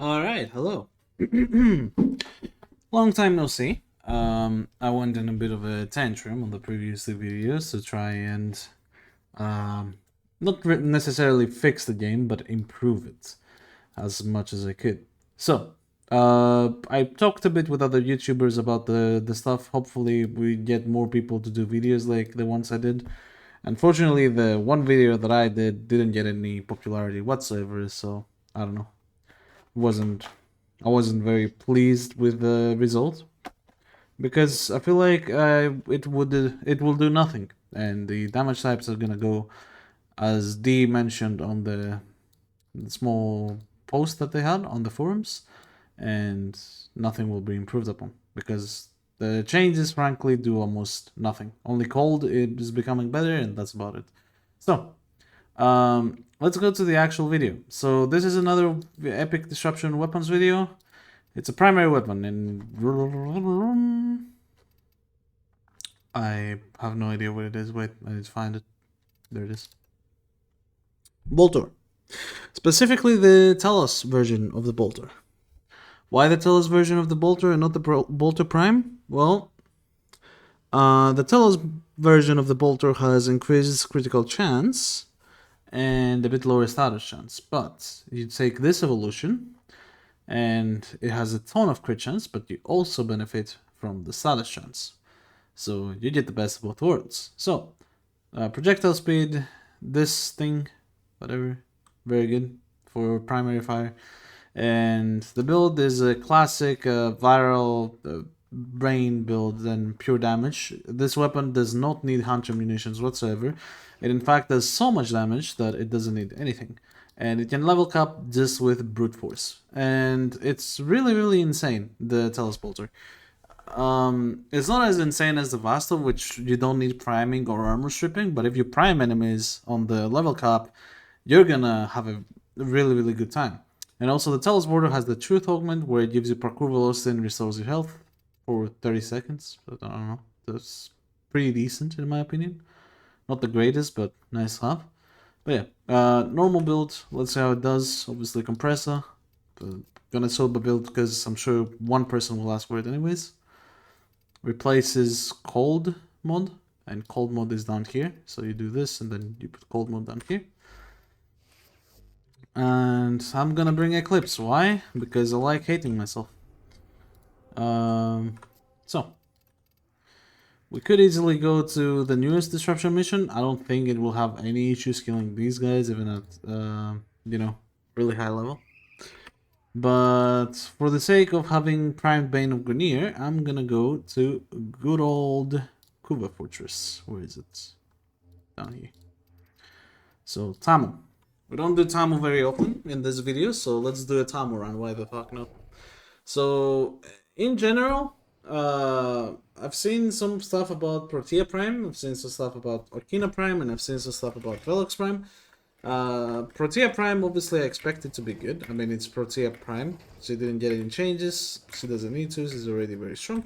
Alright, hello. Long time no see. I went in a bit of a tantrum on the previous two videos to try and um, not necessarily fix the game, but improve it as much as I could. So, I talked a bit with other YouTubers about the stuff. Hopefully, we get more people to do videos like the ones I did. Unfortunately, the one video that I did didn't get any popularity whatsoever, so I don't know. Wasn't I wasn't very pleased with the result because I feel like it will do nothing, and the damage types are gonna go as D mentioned on the small post that they had on the forums, and nothing will be improved upon because the changes frankly do almost nothing. Only cold it is becoming better, and that's about it. So let's go to the actual video. So this is another epic disruption weapons video. It's a primary weapon, and I have no idea what it is. Wait, I need to find it. There it is. Boltor. Specifically the Telos version of the Boltor. Why the Telos version of the Boltor and not the Boltor Prime? Well, the Telos version of the Boltor has increased critical chance and a bit lower status chance. But you take this evolution, and it has a ton of crit chance, but you also benefit from the status chance. So you get the best of both worlds. So, projectile speed, this thing, whatever, very good for primary fire. And the build is a classic viral brain build and pure damage. This weapon does not need hunter munitions whatsoever. It in fact does so much damage that it doesn't need anything. And it can level cap just with brute force. And it's really insane, the Telos Boltor. It's not as insane as the Vasto, which you don't need priming or armor stripping, but if you prime enemies on the level cap, you're gonna have a really good time. And also the Telos Boltor has the Truth Augment, where it gives you parkour velocity and restores your health for 30 seconds. But I don't know, that's pretty decent in my opinion. Not the greatest, but nice to have. But yeah, normal build, let's see how it does. Obviously compressor. Gonna solo build because I'm sure one person will ask for it anyways. Replaces cold mod, and cold mod is down here. So you do this and then you put cold mod down here. And I'm gonna bring Eclipse. Why? Because I like hating myself. So we could easily go to the newest disruption mission. I don't think it will have any issues killing these guys, even at really high level. But for the sake of having primed Bane of Grenier, I'm gonna go to good old Kuva Fortress. Where is it? Down here. So Tamu. We don't do Tamu very often in this video, so let's do a Tamu run. Why the fuck not? So in general, I've seen some stuff about Protea Prime, I've seen some stuff about Orkina Prime, and I've seen some stuff about Velox Prime. Protea Prime, obviously I expect it to be good. I mean, it's Protea Prime. She didn't get any changes. She doesn't need to. She's already very strong.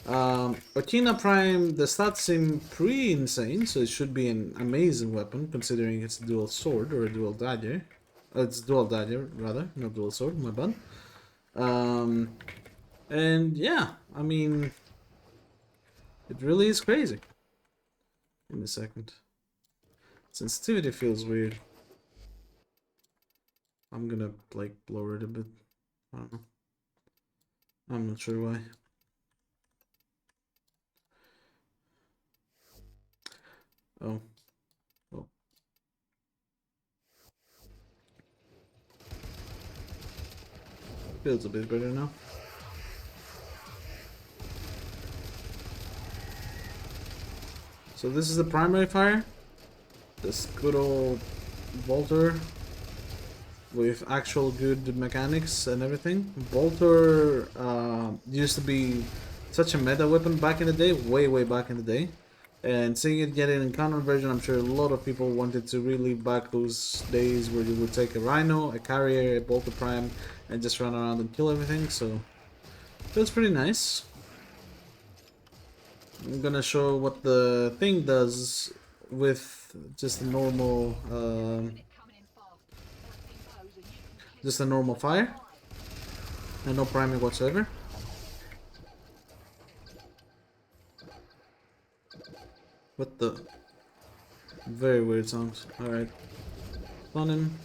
Orkina Prime, the stats seem pretty insane, so it should be an amazing weapon, considering it's a dual sword, or a dual dagger. It's dual dagger, rather, not dual sword, my bad. And yeah, I mean, it really is crazy. Give me a second. Sensitivity feels weird. I'm gonna like lower it a bit. I don't know. I'm not sure why. Oh. Oh. Feels a bit better now. So this is the primary fire. This good old Boltor with actual good mechanics and everything. Boltor used to be such a meta weapon back in the day, way back in the day. And seeing it get an Incarnon version, I'm sure a lot of people wanted to relive back those days where you would take a Rhino, a Carrier, a Bolter Prime, and just run around and kill everything, so feels pretty nice. I'm gonna show what the thing does with just a normal fire. and no priming whatsoever. What the? Very weird sounds. Alright. On him.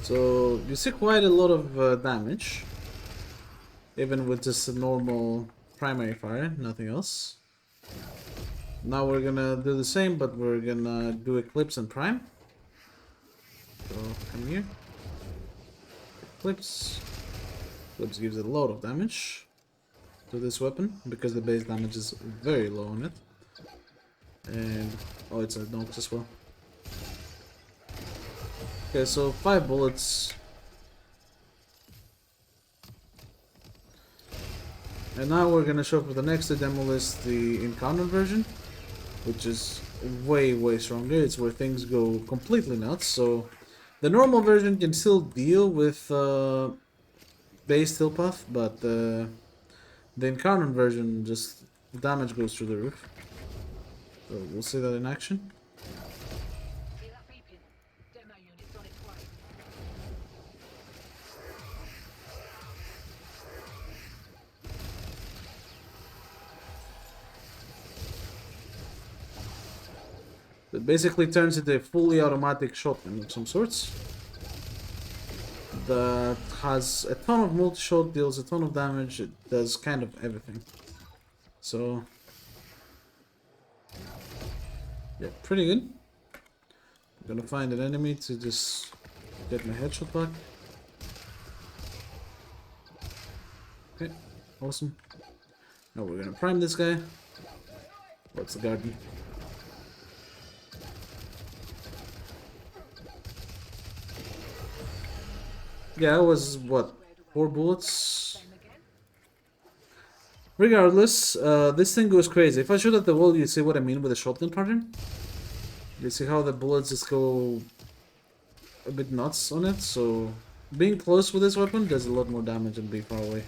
So you see quite a lot of damage. Even with just a normal primary fire, nothing else. Now we're gonna do the same, but we're gonna do Eclipse and Prime. So come here. Eclipse. Eclipse gives a lot of damage to this weapon because the base damage is very low on it. And oh, it's a Nox as well. Okay, so 5 bullets. And now we're gonna show for the next demo list the Incarnon version, which is way stronger. It's where things go completely nuts. So the normal version can still deal with base steel puff, but the Incarnon version, just damage goes through the roof. So we'll see that in action. It basically turns into a fully automatic shotgun of some sorts that has a ton of multi-shot, deals a ton of damage, it does kind of everything. So yeah, pretty good. I'm gonna find an enemy to just get my headshot back. Okay, awesome. Now we're gonna prime this guy. What's the garden? Yeah, it was what, 4 bullets? Regardless, this thing goes crazy. If I shoot at the wall, you see what I mean with the shotgun pattern? You see how the bullets just go a bit nuts on it? So being close with this weapon does a lot more damage than being far away.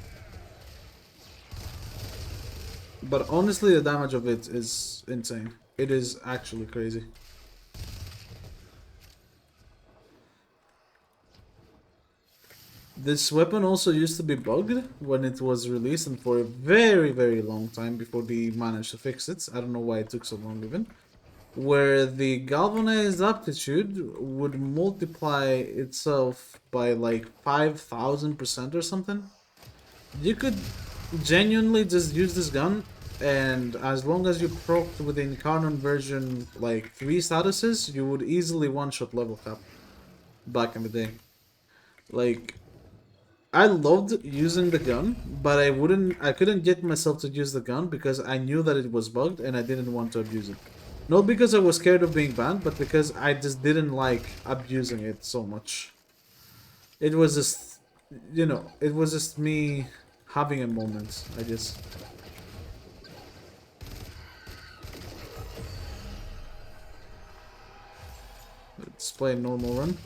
But honestly, the damage of it is insane. It is actually crazy. This weapon also used to be bugged when it was released, and for a very long time before they managed to fix it. I don't know why it took so long even. Where the galvanized aptitude would multiply itself by like 5,000% or something. You could genuinely just use this gun, and as long as you procced with the Incarnon version like 3 statuses, you would easily one-shot level cap back in the day. Like, I loved using the gun, but I couldn't get myself to use the gun because I knew that it was bugged and I didn't want to abuse it. Not because I was scared of being banned, but because I just didn't like abusing it so much. It was just, you know, it was just me having a moment, I guess. Let's play a normal run.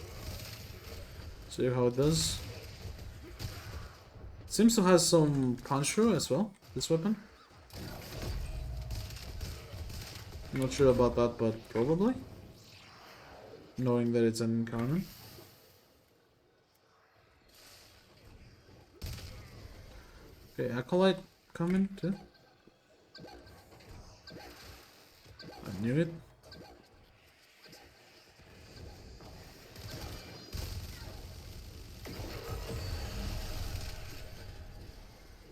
See how it does. Seems to have some punch through as well, this weapon. Not sure about that, but probably. Knowing that it's an Incarnon. Okay, Acolyte coming too. I knew it.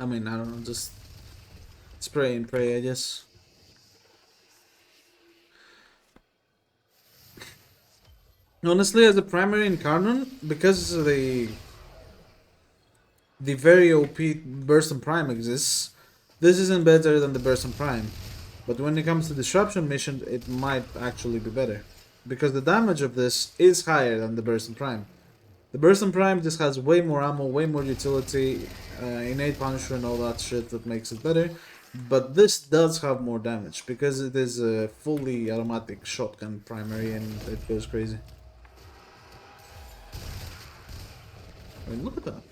I mean, I don't know, just spray and pray, I guess. Honestly, as a primary Incarnon, because the very OP Burst and Prime exists, this isn't better than the Burst and Prime. But when it comes to Disruption mission, it might actually be better. Because the damage of this is higher than the Burst and Prime. The Burst and Prime just has way more ammo, way more utility, innate punisher and all that shit that makes it better. But this does have more damage, because it is a fully automatic shotgun primary and it goes crazy. I mean, look at that.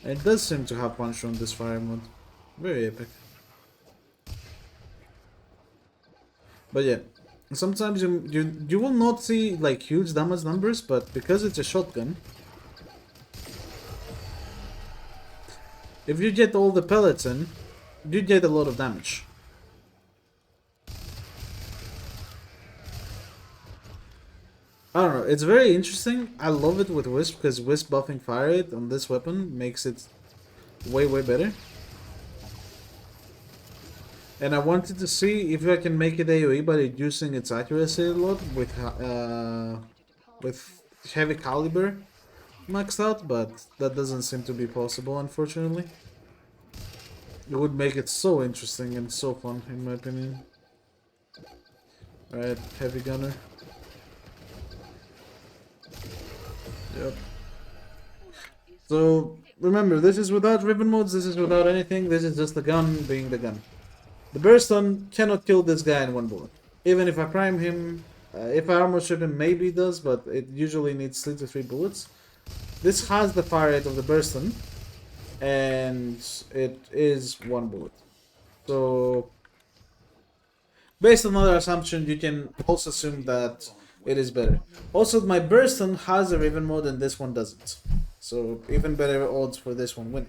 It does seem to have punisher on this fire mode. Very epic. But yeah, Sometimes you will not see like huge damage numbers, but because it's a shotgun, if you get all the pellets in, you get a lot of damage. I don't know, it's very interesting. I love it with Wisp because Wisp buffing fire rate on this weapon makes it way better. And I wanted to see if I can make it AoE by reducing its accuracy a lot with heavy caliber maxed out, but that doesn't seem to be possible, unfortunately. It would make it so interesting and so fun, in my opinion. Alright, heavy gunner. Yep. So, remember, this is without ribbon modes, this is without anything, this is just the gun being the gun. The Burston cannot kill this guy in one bullet. Even if I prime him, if I armor strip him, maybe it does, but it usually needs 3 to 3 bullets. This has the fire rate of the Burston, and it is 1 bullet. So, based on other assumption, you can also assume that it is better. Also, my Burston has a Raven mode and this one doesn't. So, even better odds for this one winning.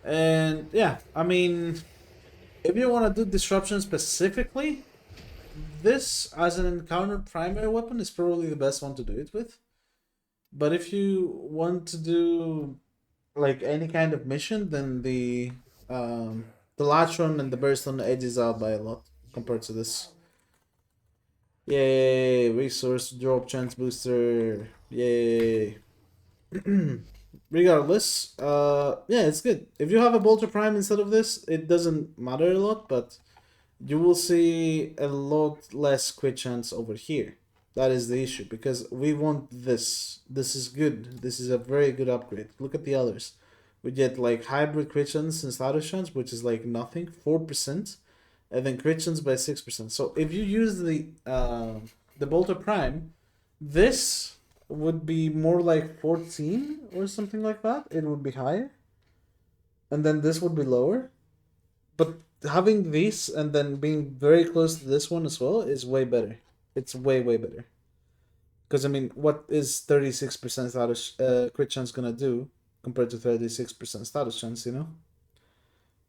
And yeah, I mean, if you want to do disruption specifically, this as an encounter primary weapon is probably the best one to do it with. But if you want to do like any kind of mission, then the Latron and the Burston edges out by a lot compared to this. Yay! Resource drop chance booster. Yay! Regardless, yeah, it's good. If you have a Bolter Prime instead of this, it doesn't matter a lot, but you will see a lot less crit chance over here. That is the issue, because we want this. This is good. This is a very good upgrade. Look at the others. We get like hybrid crit chance and status chance, which is like nothing, 4%, and then crit chance by 6%. So if you use the Bolter Prime, this would be more like 14 or something like that. It would be higher. And then this would be lower. But having these and then being very close to this one as well is way better. It's way better. Because I mean, what is 36% status crit chance gonna do compared to 36% status chance, you know?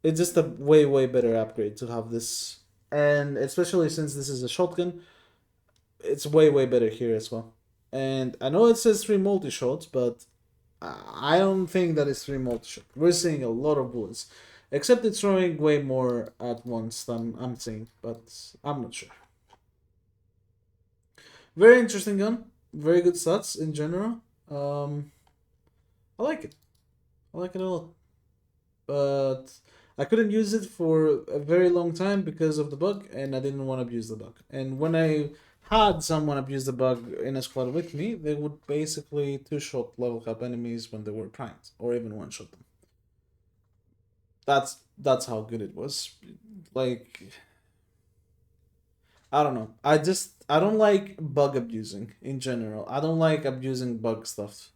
It's just a way better upgrade to have this. And especially since this is a shotgun, it's way better here as well. And I know it says 3 multi-shots, but I don't think that it's 3 multi-shot. We're seeing a lot of bullets. Except it's throwing way more at once than I'm seeing, but I'm not sure. Very interesting gun. Very good stats in general. I like it. I like it a lot. But I couldn't use it for a very long time because of the bug, and I didn't want to abuse the bug. And when I had someone abuse the bug in a squad with me, they would basically 2-shot level cap enemies when they were primed, or even 1-shot them. That's how good it was. Like, I don't know. I don't like bug abusing in general. I don't like abusing bug stuff.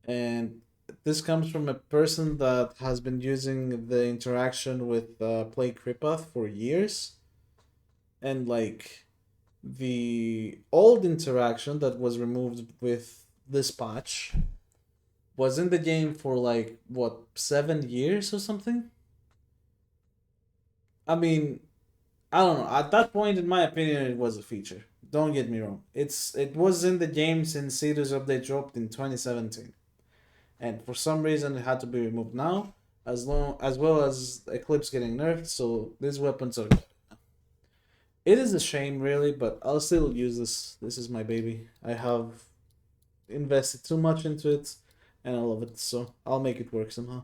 And this comes from a person that has been using the interaction with Play Kripath for years. And like the old interaction that was removed with this patch was in the game for like what, 7 years or something. I mean, I don't know. At that point, in my opinion, it was a feature. Don't get me wrong. It was in the game since Cedar's update dropped in 2017, and for some reason it had to be removed now, as well as Eclipse getting nerfed. So these weapons are. It is a shame, really, but I'll still use this. This is my baby. I have invested too much into it, and I love it. So I'll make it work somehow.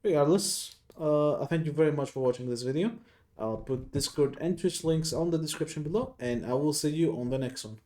Regardless, I thank you very much for watching this video. I'll put Discord and Twitch links on the description below, and I will see you on the next one.